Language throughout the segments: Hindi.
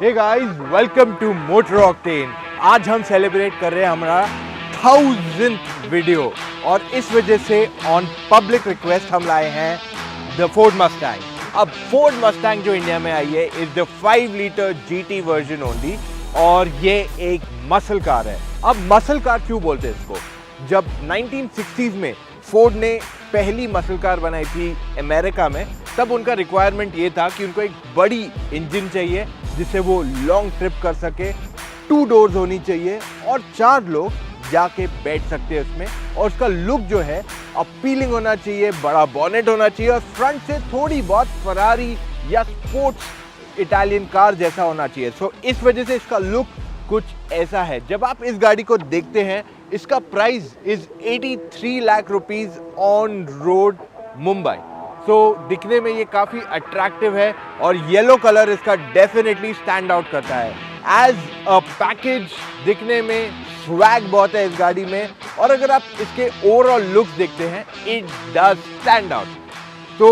Hey guys, welcome to Motor Octane. आज हम सेलिब्रेट कर रहे हैं हमारा 1000th वीडियो और इस वजह से ऑन पब्लिक रिक्वेस्ट हम लाए हैं द फोर्ड मस्टैंग। अब फोर्ड मस्टैंग जो इंडिया में आई है is the 5 litre GT version only और ये एक मसल कार है। अब मसल कार क्यों बोलते हैं इसको? जब 1960s में फोर्ड ने पहली मसल कार बनाई थी अमेरिका में, तब उनका रिक्वायरमेंट ये था कि उनको एक बड़ी इंजन चाहिए जिससे वो लॉन्ग ट्रिप कर सके, 2 डोर्स होनी चाहिए और 4 लोग जाके बैठ सकते हैं उसमें, और उसका लुक जो है अपीलिंग होना चाहिए, बड़ा बॉनेट होना चाहिए और फ्रंट से थोड़ी बहुत फरारी या स्पोर्ट्स इटालियन कार जैसा होना चाहिए। सो इस वजह से इसका लुक कुछ ऐसा है। जब आप इस गाड़ी को देखते हैं, इसका price is 83 lakh rupees on road Mumbai. So दिखने में ये काफ़ी अट्रैक्टिव है और येलो कलर इसका डेफिनेटली स्टैंड आउट करता है। एज अ पैकेज दिखने में स्वैग बहुत है इस गाड़ी में, और अगर आप इसके ओवरऑल लुक्स देखते हैं, इट डज स्टैंड आउट। तो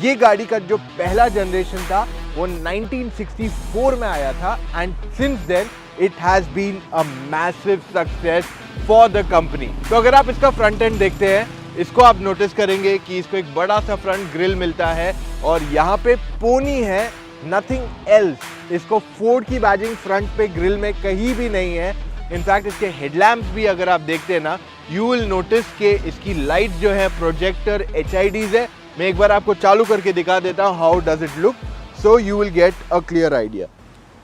ये गाड़ी का जो पहला जनरेशन था वो 1964 में आया था and since then it has been a massive success for the company. तो अगर आप इसका फ्रंट एंड देखते हैं, इसको आप नोटिस करेंगे कि इसको एक बड़ा सा फ्रंट ग्रिल मिलता है और यहाँ पे पोनी है, नथिंग एल्स। इसको फोर्ड की बैजिंग फ्रंट पे ग्रिल में कहीं भी नहीं है। इनफैक्ट इसके हेडलैम्प्स भी अगर आप देखते हैं ना, यू विल नोटिस कि इसकी लाइट जो है प्रोजेक्टर HIDs है। मैं एक बार आपको चालू करके दिखा देता हूँ how does it look, so you will get a clear idea.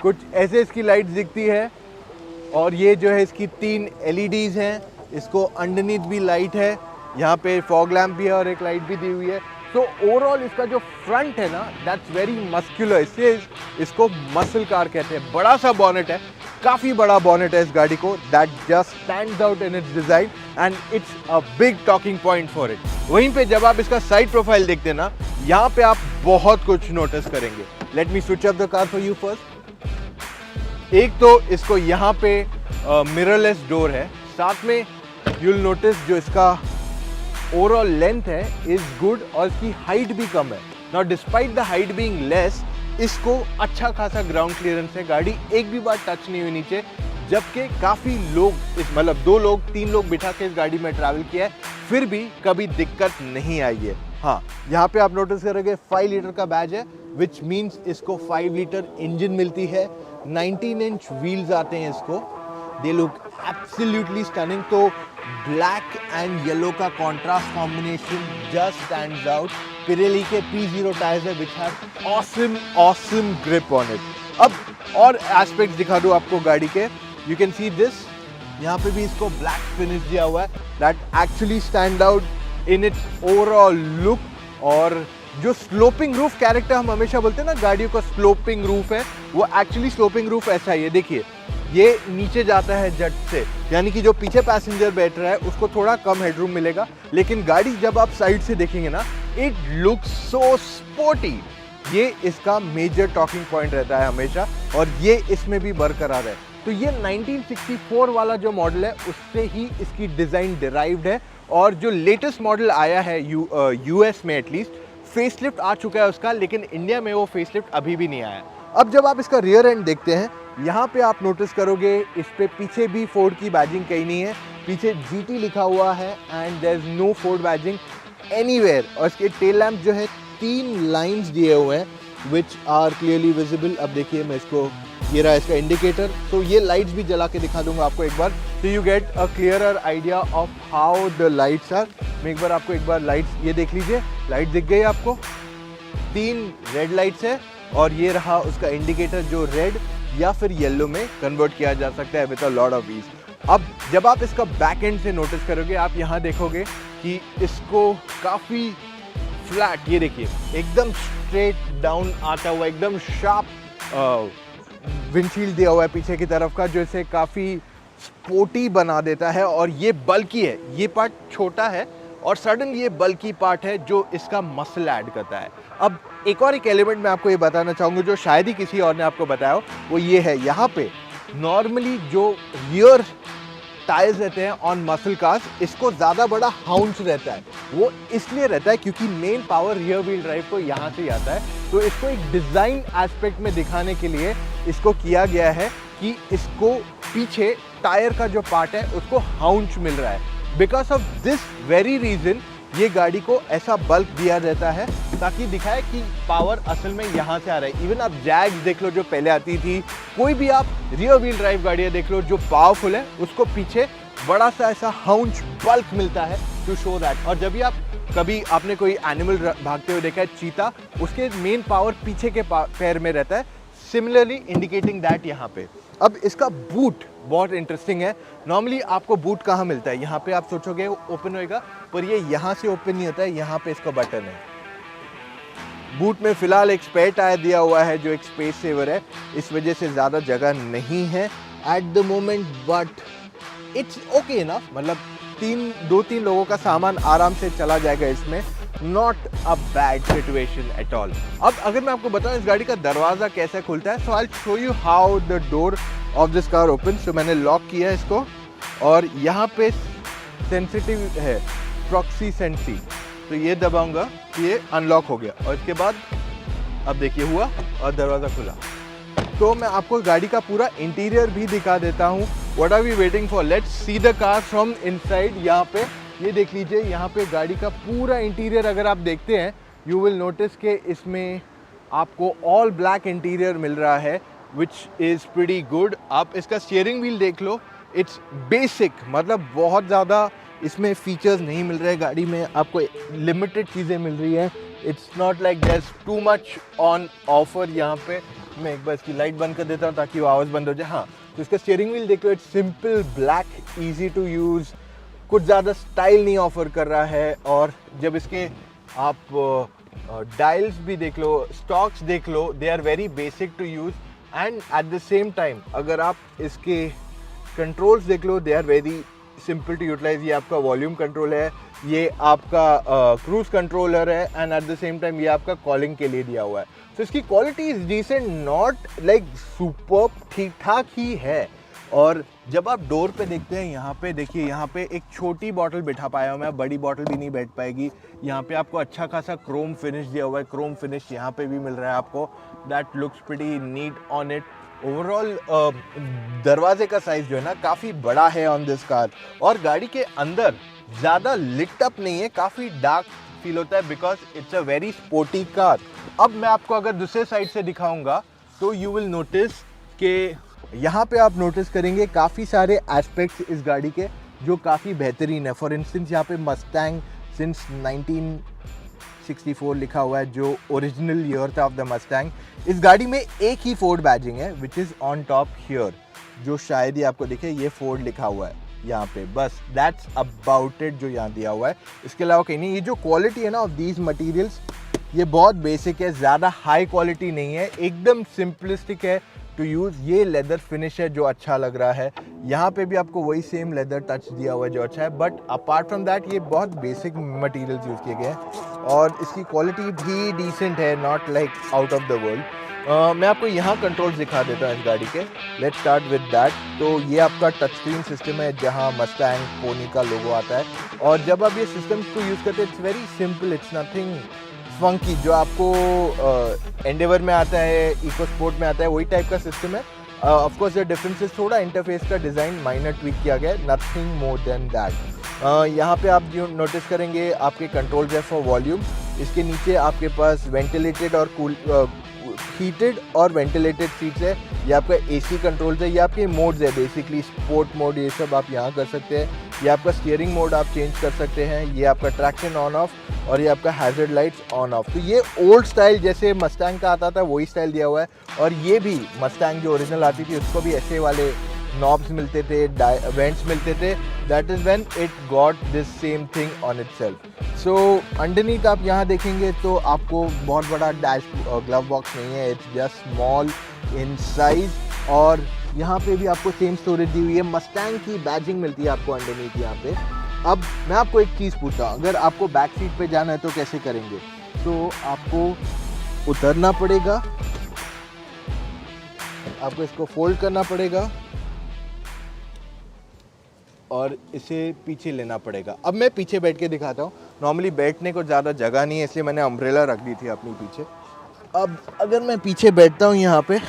कुछ ऐसे इसकी लाइट दिखती है और ये जो है इसकी 3 LEDs हैं। इसको अंडरनीथ भी लाइट है, यहाँ पे फॉग लैम्प भी है और एक लाइट भी दी हुई है। तो ओवरऑल इसका जो फ्रंट है ना, दैट्स वेरी मस्कुलर, इससे इसको मसल कार कहते हैं। बड़ा सा बॉनेट है, काफ़ी बड़ा बॉनेट है इस गाड़ी को, that just stands out in its design and it's a big talking point for it. वहीं पे जब आप इसका साइड प्रोफाइल देखते हैं ना, यहाँ पे आप बहुत कुछ नोटिस करेंगे। Let me switch up the car for you first. एक तो इसको यहाँ पे मिररलेस डोर है, साथ में यू विल नोटिस जो इसका ओवरऑल लेंथ है इज गुड और इसकी हाइट भी कम है। Now despite the height being less, इसको अच्छा खासा ग्राउंड क्लियरेंस है, गाड़ी एक भी बार टच नहीं हुई नीचे, जबकि काफ़ी लोग इस 2 लोग 3 लोग बिठा के इस गाड़ी में ट्रैवल किया है, फिर भी कभी दिक्कत नहीं आई है। हाँ, यहाँ पे आप नोटिस करेंगे 5 लीटर का बैज है, विच मीन्स इसको 5 लीटर इंजन मिलती है। 19 इंच व्हील्स आते हैं इसको, दे लुक एब्सोल्युटली स्टनिंग। तो ब्लैक एंड येलो का contrast combination just stands out. Pirelli के P0 टायर्स है which have awesome grip on it. अब और एस्पेक्ट्स दिखा दूं आपको गाड़ी के, यू कैन सी दिस, यहाँ पे भी इसको ब्लैक फिनिश दिया हुआ है, that actually stand out in its overall look. और जो स्लोपिंग रूफ कैरेक्टर हम हमेशा बोलते हैं ना, गाड़ियों का स्लोपिंग रूफ है, वो एक्चुअली स्लोपिंग रूफ ऐसा ही है। देखिए, ये नीचे जाता है जट से, यानी कि जो पीछे पैसेंजर बैठ रहा है उसको थोड़ा कम हेडरूम मिलेगा, लेकिन गाड़ी जब आप साइड से देखेंगे ना, इट लुक्स सो स्पोर्टी। ये इसका मेजर टॉकिंग पॉइंट रहता है हमेशा, और ये इसमें भी बरकरार है। तो ये 1964 वाला जो मॉडल है उससे ही इसकी डिज़ाइन डिराइव्ड है, और जो लेटेस्ट मॉडल आया है US में एटलीस्ट फेसलिफ्ट आ चुका है उसका, लेकिन इंडिया में वो फेसलिफ्ट अभी भी नहीं आया। अब जब आप इसका रियर एंड देखते हैं, यहाँ पे आप नोटिस करोगे इस पे पीछे भी फोर्ड की बैजिंग कहीं नहीं है, पीछे GT लिखा हुआ है and there is no Ford badging anywhere. और इसके टेल लैम्प जो है 3 लाइंस दिए हुए हैं विच आर क्लियरली विजिबल। अब देखिए, मैं इसको, ये रहा इसका इंडिकेटर, तो ये लाइट्स भी जला के दिखा दूंगा आपको एक बार, तो you get a clearer idea of how the lights are. मैं एक बार आपको लाइट्स ये देख लीजिए, लाइट दिख गई आपको, 3 रेड लाइट्स है और ये रहा उसका इंडिकेटर जो रेड या फिर येलो में कन्वर्ट किया जा सकता है with a lot of ease. अब जब आप इसका बैक एंड से नोटिस करोगे, आप यहाँ देखोगे कि इसको काफ़ी फ्लैट, ये देखिए एकदम स्ट्रेट डाउन आता हुआ, एकदम शार्प विंडशील्ड दिया हुआ है पीछे की तरफ का, जो इसे काफ़ी स्पोर्टी बना देता है। और ये बल्कि है, ये पार्ट छोटा है और सडन ये बल्कि पार्ट है जो इसका मसल ऐड करता है। अब एक एलिमेंट मैं आपको ये बताना चाहूँगा जो शायद ही किसी और ने आपको बताया हो, वो ये है, यहाँ पे नॉर्मली जो रियर टायर्स रहते हैं ऑन मसल कार्स, इसको ज़्यादा बड़ा हाउंस रहता है। वो इसलिए रहता है क्योंकि main power rear wheel drive को यहाँ से आता है, तो इसको एक डिज़ाइन एस्पेक्ट में दिखाने के लिए इसको किया गया है कि इसको पीछे टायर का जो पार्ट है उसको हाउंच मिल रहा है। Because of this very reason ये गाड़ी को ऐसा बल्क दिया जाता है ताकि दिखाए कि पावर असल में यहाँ से आ रहा है। इवन आप जैग्स देख लो जो पहले आती थी, कोई भी आप रियर व्हील ड्राइव गाड़ियाँ देख लो जो पावरफुल है, उसको पीछे बड़ा सा ऐसा हाउंच बल्क मिलता है टू शो दैट। और जब भी आप कभी आपने कोई एनिमल भागते हुए देखा है, चीता, उसके मेन पावर पीछे के पैर में रहता है, सिमिलरली इंडिकेटिंग दैट यहाँ पे। अब इसका बूट बहुत इंटरेस्टिंग है। नॉर्मली आपको बूट कहाँ मिलता है, यहाँ पे आप सोचोगे ओपन होएगा, पर ये यहाँ से ओपन नहीं होता है, यहाँ पे इसका बटन है। बूट में फिलहाल एक स्पेयर टायर दिया हुआ है जो एक स्पेस सेवर है, इस वजह से ज़्यादा जगह नहीं है at the moment, but it's okay ना, मतलब 2-3 लोगों का सामान आराम से चला जाएगा इसमें। Not a bad situation at all. अब अगर मैं आपको बताऊं इस गाड़ी का दरवाज़ा कैसे खुलता है, so I will show you how the door of this car open. So मैंने लॉक किया है इसको और यहाँ पे सेंसिटिव है, प्रॉक्सी सेंसी, तो ये दबाऊंगा कि ये अनलॉक हो गया और इसके बाद अब देखिए हुआ और दरवाज़ा खुला। तो मैं आपको गाड़ी का पूरा इंटीरियर भी दिखा देता हूँ। What are we waiting for, let's see the car from inside. यहाँ पे ये देख लीजिए, यहाँ पे गाड़ी का पूरा इंटीरियर अगर आप देखते हैं, यू विल नोटिस कि इसमें आपको ऑल ब्लैक इंटीरियर मिल रहा है, विच इज़ प्रीटी गुड। आप इसका स्टीयरिंग व्हील देख लो, इट्स बेसिक, मतलब बहुत ज़्यादा इसमें फीचर्स नहीं मिल रहे। गाड़ी में आपको लिमिटेड चीज़ें मिल रही हैं। It's not like there is too much on offer. यहाँ पे मैं एक बार इसकी लाइट बंद कर देता हूँ ताकि वो आवाज़ बंद हो जाए। हाँ, तो इसका स्टीयरिंग व्हील देख लो, it's simple black, easy to use, कुछ ज़्यादा स्टाइल नहीं ऑफर कर रहा है। और जब इसके आप डायल्स भी देख लो, स्टॉक्स देख लो, they are very basic to use and at the same time अगर आप इसके कंट्रोल्स देख लो, they are very simple to utilize. ये आपका वॉल्यूम कंट्रोल है, ये आपका क्रूज कंट्रोलर है and at the same time ये आपका कॉलिंग के लिए दिया हुआ है। तो इसकी quality is decent, not like super, ठीक ठाक ही है। और जब आप डोर पे देखते हैं, यहाँ पे देखिए, यहाँ पे एक छोटी बॉटल बिठा पाया हूँ मैं, बड़ी बॉटल भी नहीं बैठ पाएगी। यहाँ पे आपको अच्छा खासा क्रोम फिनिश दिया हुआ है, क्रोम फिनिश यहाँ पे भी मिल रहा है आपको, that looks pretty neat on it. Overall दरवाजे का साइज जो है ना काफ़ी बड़ा है ऑन दिस कार। और गाड़ी के अंदर ज़्यादा लिट अप नहीं है, काफ़ी डार्क फील होता है because it's a very sporty car. अब मैं आपको अगर दूसरे साइड से दिखाऊंगा तो यू विल नोटिस कि यहाँ पे आप नोटिस करेंगे काफ़ी सारे एस्पेक्ट्स इस गाड़ी के जो काफ़ी बेहतरीन है। फॉर इंस्टेंस यहाँ पे मस्टैंग सिंस 1964 लिखा हुआ है, जो ओरिजिनल ईयर था ऑफ द मस्टैंग। इस गाड़ी में एक ही फोर्ड बैजिंग है which is on top here, जो शायद ही आपको दिखे, ये फोर्ड लिखा हुआ है यहाँ पे, बस दैट्स अबाउट इट जो यहाँ दिया हुआ है। इसके अलावा कहीं नहीं। ये जो क्वालिटी है ना ऑफ दीज मटेरियल्स, ये बहुत बेसिक है, ज़्यादा हाई क्वालिटी नहीं है, एकदम सिंपलिस्टिक है टू यूज़। ये लेदर फिनिश है जो अच्छा लग रहा है, यहाँ पे भी आपको वही सेम लेदर टच दिया हुआ है जो अच्छा है, बट अपार्ट फ्रॉम दैट ये बहुत बेसिक मटेरियल्स यूज़ किए गए हैं और इसकी क्वालिटी भी डिसेंट है, not like out of the world. मैं आपको यहाँ कंट्रोल्स दिखा देता हूँ इस गाड़ी के। Let's start with that. तो ये आपका टच स्क्रीन सिस्टम है जहाँ मस्टैंग पोनी का लोगो आता है, और जब आप ये सिस्टम को यूज़ करते हैं it's very simple, it's nothing funky. जो आपको एंडेवर में आता है, इको स्पोर्ट में आता है, वही टाइप का सिस्टम है। Of course the difference is थोड़ा इंटरफेस का डिज़ाइन माइनर ट्वीक किया गया है, नथिंग मोर देन दैट। यहाँ पे आप जो नोटिस करेंगे आपके कंट्रोल्स है फॉर वॉल्यूम। इसके नीचे आपके पास वेंटिलेटेड और हीटेड और वेंटिलेटेड सीट्स है। ये आपका एसी कंट्रोल्स है, ये आपके मोड्स है बेसिकली, स्पोर्ट मोड ये सब आप यहाँ कर सकते हैं। ये आपका स्टीयरिंग मोड आप चेंज कर सकते हैं, ये आपका ट्रैक्शन ऑन ऑफ, और ये आपका हैजर्ड लाइट्स ऑन ऑफ। तो ये ओल्ड स्टाइल जैसे मस्टैंग का आता था वही स्टाइल दिया हुआ है। और ये भी मस्टैंग जो ओरिजिनल आती थी उसको भी ऐसे वाले नॉब्स मिलते थे, वेंट्स मिलते थे। That is when it got this same thing on itself. So underneath आप यहाँ देखेंगे तो आपको बहुत बड़ा डैश ग्लव बॉक्स नहीं है, it's just small in size. और यहाँ पे भी आपको सेम स्टोरेज दी हुई है, मस्टैंग की बैजिंग मिलती है आपको अंडरनीथ यहाँ पे। अब मैं आपको एक चीज़ पूछता हूँ, अगर आपको बैक सीट पे जाना है तो कैसे करेंगे? तो आपको उतरना पड़ेगा, आपको इसको फोल्ड करना पड़ेगा और इसे पीछे लेना पड़ेगा। अब मैं पीछे बैठ के दिखाता हूँ। नॉर्मली बैठने को ज़्यादा जगह नहीं है इसलिए मैंने अम्ब्रेला रख दी थी अपनी पीछे। अब अगर मैं पीछे बैठता हूँ यहाँ पे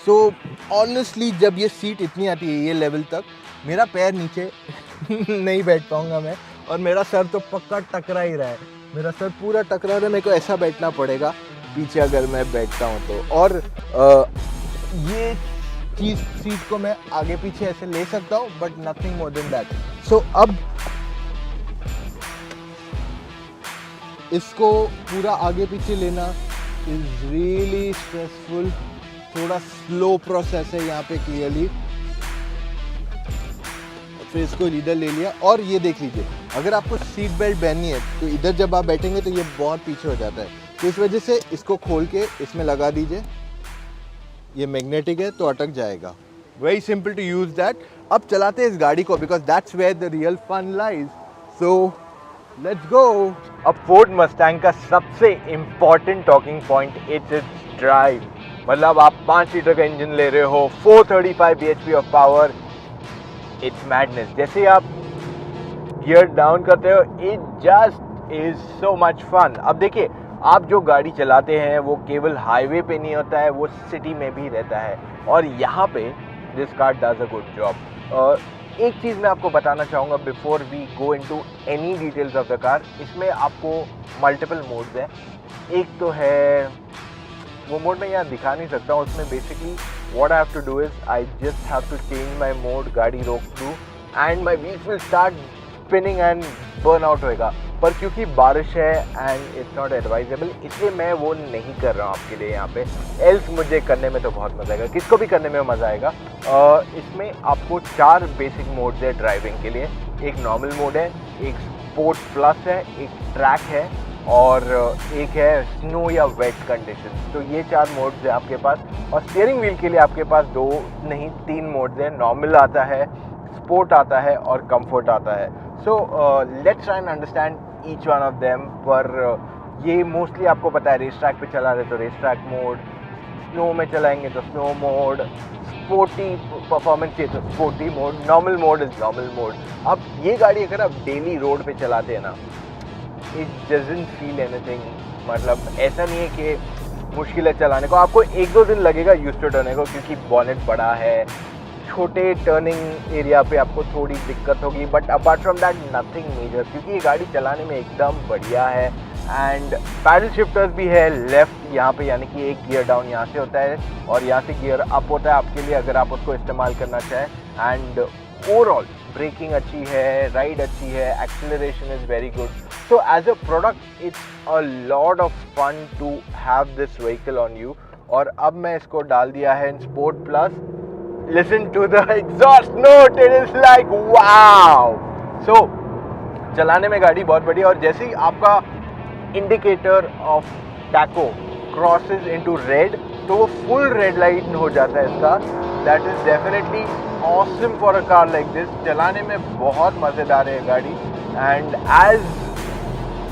सो ऑनेस्टली जब ये सीट इतनी आती है ये लेवल तक, मेरा पैर नीचे नहीं बैठ पाऊंगा मैं, और मेरा सर तो पक्का टकरा ही रहा है, मेरा सर पूरा टकरा रहा है। मेरे को ऐसा बैठना पड़ेगा पीछे अगर मैं बैठता हूँ तो। और ये चीज़ सीट को मैं आगे पीछे ऐसे ले सकता हूँ, but nothing more than that. So अब इसको पूरा आगे पीछे लेना इज रियली स्ट्रेसफुल, थोड़ा स्लो प्रोसेस है यहाँ पे क्लियरली। फिर इसको इधर ले लिया, और ये देख लीजिए अगर आपको सीट बेल्ट पहननी है तो इधर जब आप बैठेंगे तो ये बहुत पीछे हो जाता है, तो इस वजह से इसको खोल के इसमें लगा दीजिए, ये मैग्नेटिक है तो अटक जाएगा। Very simple to use that. अब चलाते हैं इस गाड़ी को, because that's where the real fun lies. So let's go. अब फोर्ड मस्टैंग का सबसे important talking point it's it's drive. मतलब आप 5 लीटर का इंजन ले रहे हो, 435 bhp of power, it's madness. जैसे आप गियर डाउन करते हो, it just is so much fun. अब देखिए, आप जो गाड़ी चलाते हैं वो केवल हाईवे पे नहीं होता है, वो सिटी में भी रहता है, और यहाँ पे this car does a good job. और एक चीज़ मैं आपको बताना चाहूँगा before we go into any details of the car. इसमें आपको मल्टीपल मोड्स हैं। एक तो है वो मोड मैं यहाँ दिखा नहीं सकता हूँ, उसमें basically what I have to do is I just have to change my mode, गाड़ी रोक दूँ and my wheels will start spinning and burn out होएगा। पर क्योंकि बारिश है एंड इट्स नॉट एडवाइजेबल, इसलिए मैं वो नहीं कर रहा हूँ आपके लिए यहाँ पे। एल्स मुझे करने में तो बहुत मज़ा आएगा, किसको भी करने में मज़ा आएगा। इसमें आपको 4 बेसिक मोड्स है ड्राइविंग के लिए। एक नॉर्मल मोड है, एक स्पोर्ट प्लस है, एक ट्रैक है, और एक है स्नो या वेट कंडीशन। तो ये 4 मोड्स है आपके पास। और स्टीयरिंग व्हील के लिए आपके पास 2 नहीं 3 मोड्स हैं। नॉर्मल आता है, स्पोर्ट आता है, और कंफर्ट आता है। So let's try and understand each one of them. पर ये मोस्टली आपको पता है, रेस ट्रैक पे चला रहे तो रेस ट्रैक मोड, स्नो में चलाएंगे तो स्नो मोड, स्पोर्टी परफॉर्मेंस चाहिए तो sporty mode, normal mode is normal mode. अब ये गाड़ी अगर आप डेली रोड पे चलाते हैं ना, इट डजंट फील एनीथिंग। मतलब ऐसा नहीं है कि मुश्किल है चलाने को, आपको 1-2 दिन लगेगा यूज टू होने को, क्योंकि बॉनेट बड़ा है, छोटे टर्निंग एरिया पे आपको थोड़ी दिक्कत होगी, but apart from that nothing major, क्योंकि ये गाड़ी चलाने में एकदम बढ़िया है। एंड पैडल शिफ्टर्स भी है लेफ्ट यहाँ पे, यानी कि एक गियर डाउन यहाँ से होता है और यहाँ से गियर अप होता है आपके लिए, अगर आप उसको इस्तेमाल करना चाहें। एंड ओवरऑल ब्रेकिंग अच्छी है, राइड अच्छी है, acceleration is very good. So as a product it's a lot of fun to have this vehicle on you. और अब मैं इसको डाल दिया है in sport plus. Listen to the exhaust note, it is like wow. So चलाने में गाड़ी बहुत बढ़िया। और जैसे ही आपका indicator of tacho crosses into red, तो वो फुल रेड लाइट हो जाता है इसका। That is definitely awesome for a car like this. चलाने में बहुत मज़ेदार है गाड़ी। And as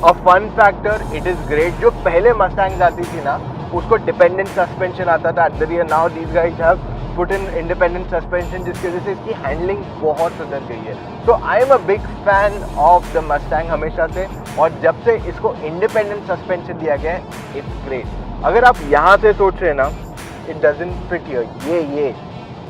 a fun factor it is great. जो पहले मस्टैंग्स आती थी ना, उसको डिपेंडेंट सस्पेंशन आता था at the rear. Now these guys have put in independent suspension, जिसकी वजह से इसकी हैंडलिंग बहुत सुधर गई है। So I am a big fan of the Mustang हमेशा से, और जब से इसको इंडिपेंडेंट सस्पेंशन दिया गया है इट्स ग्रेट। अगर आप यहाँ से सोच रहे हैं ना, इट डजंट फिट हियर,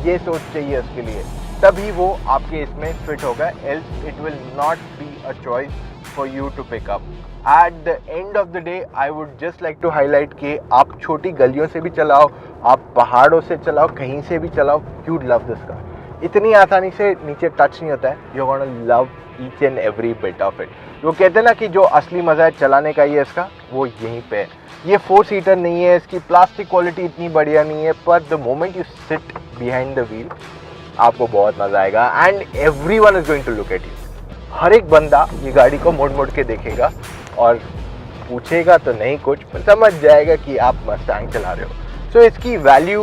ये सोच चाहिए उसके लिए, तभी वो आपके इसमें फिट होगा, else it will not be a choice for you to pick up. At the end of the day I would just like to highlight कि आप छोटी गलियों से भी चलाओ, आप पहाड़ों से चलाओ, कहीं से भी चलाओ, यू लव दिस कार। इतनी आसानी से नीचे टच नहीं होता है, you gonna love each and every bit of it. वो कहते हैं ना कि जो असली मज़ा है चलाने का ये इसका, वो यहीं पे है। ये 4 सीटर नहीं है, इसकी प्लास्टिक क्वालिटी इतनी बढ़िया नहीं है, पर the moment you sit behind the wheel आपको बहुत मज़ा आएगा। And everyone is going to look at you. हर एक बंदा ये गाड़ी को मोड़ मोड़ के देखेगा और पूछेगा तो नहीं कुछ, पर समझ जाएगा कि आप मस्टैंग चला रहे हो। सो इसकी value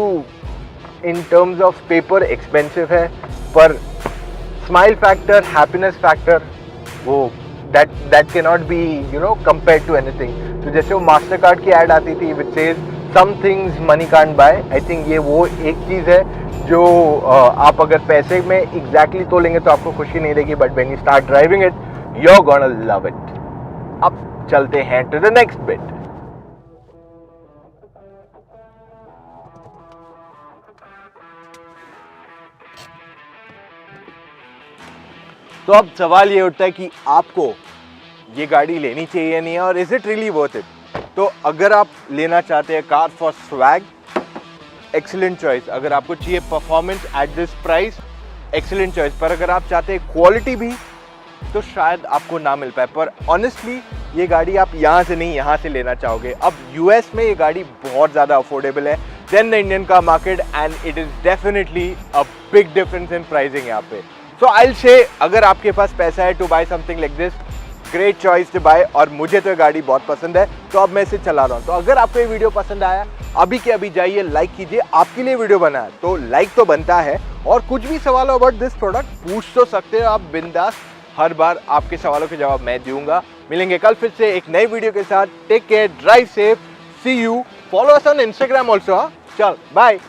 in terms of paper expensive है, पर स्माइल फैक्टर, हैप्पीनेस फैक्टर, वो that can not be compared to anything. तो जैसे वो मास्टर कार्ड की ऐड आती थी which says some things money can't buy, I think ये वो एक चीज़ है जो आप अगर पैसे में एग्जैक्टली तो लेंगे तो आपको खुशी नहीं देगी, but when you start driving it you are gonna love it. अब चलते हैं टू द नेक्स्ट बिट। तो अब सवाल ये उठता है कि आपको ये गाड़ी लेनी चाहिए या नहीं है, और is it really worth it. तो अगर आप लेना चाहते हैं car for swag, excellent choice. अगर आपको चाहिए performance at this price, excellent choice. पर अगर आप चाहते हैं क्वालिटी भी, तो शायद आपको ना मिल पाए। पर ऑनेस्टली ये गाड़ी आप यहाँ से नहीं, यहाँ से लेना चाहोगे। अब यूएस में ये गाड़ी बहुत ज़्यादा अफोर्डेबल है than the Indian car market, and it is definitely a big difference in pricing यहाँ पे। सो आई विल से, अगर आपके पास पैसा है to buy something like this, great choice to buy. और मुझे तो ये गाड़ी बहुत पसंद है, तो अब मैं इसे चला रहा हूँ। तो अगर आपको ये वीडियो पसंद आया, अभी के अभी जाइए लाइक कीजिए। आपके लिए वीडियो बना है तो लाइक तो बनता है, और कुछ भी सवाल हो अबाउट दिस प्रोडक्ट पूछ तो सकते हो आप बिंदास। हर बार आपके सवालों के जवाब मैं दूंगा। मिलेंगे कल फिर से एक नई वीडियो के साथ। Take care, drive safe, see you, follow us on Instagram also. चल बाय।